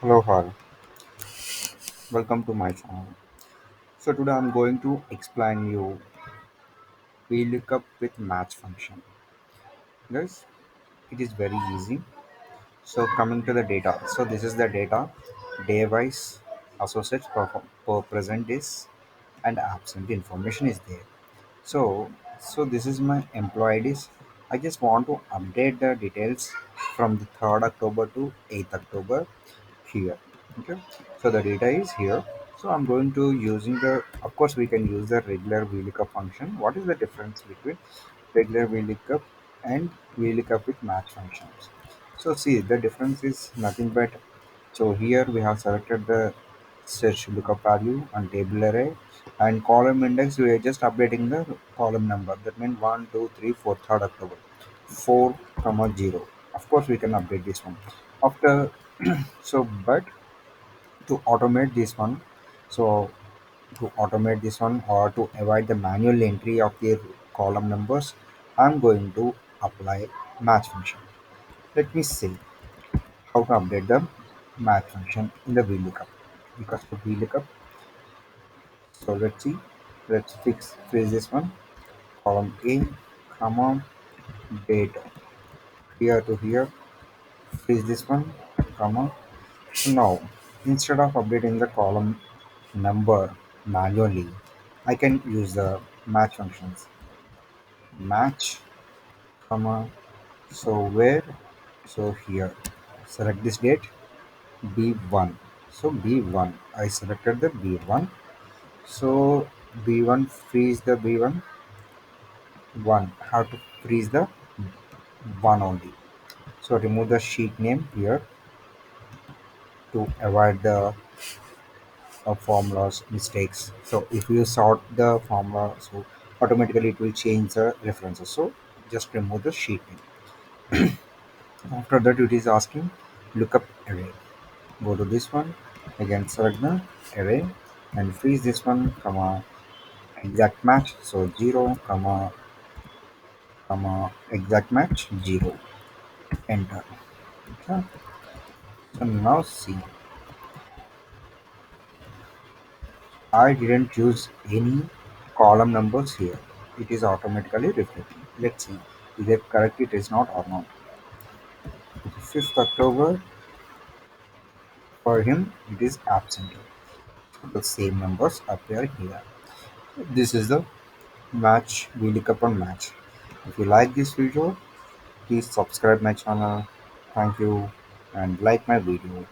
Hello, all. Welcome to my channel. So today I'm going to explain you Vlookup with match function. Guys, it is very easy. So coming to the data. So this is the data. Day wise, associates per present days and absent information is there. So this is my employee IDs. I just want to update the details from the 3rd October to 8th October here. Okay, so the data is here. So I'm going to using the, of course we can use the regular VLOOKUP function. What is the difference between regular VLOOKUP and VLOOKUP with match functions? So see, the difference is nothing but, so here we have selected the search lookup value and table array, and column index we are just updating the column number. That means 1 2 3 4 3rd October 4 comma 0. Of course we can update this one after. So but to automate this one, so to automate this one or to avoid the manual entry of the column numbers, I'm going to apply match function. Let me see how to update the match function in the VLOOKUP. Because for VLOOKUP, so let's see, let's freeze this one, column A, comma, date, here to here, freeze this one, comma. So now, instead of updating the column number manually, I can use the match functions. Match, comma, so where, so here. Select this date, B1. So B1, I selected the B1. So B1, freeze the B1, 1. How to freeze the 1 only. So remove the sheet name here to avoid the formulas mistakes. So if you sort the formula, so automatically it will change the references. So just remove the sheet name. After that it is asking lookup array. Go to this one, again select the array and freeze this one, comma, exact match. So 0, comma, exact match 0. Enter. Okay. So now see, I didn't use any column numbers here. It is automatically reflecting. Let's see, is it correct? It is not or not. 5th October, for him it is absent. The same numbers appear here. This is the match VLOOKUP and match. If you like this video, please subscribe my channel. Thank you and like my video.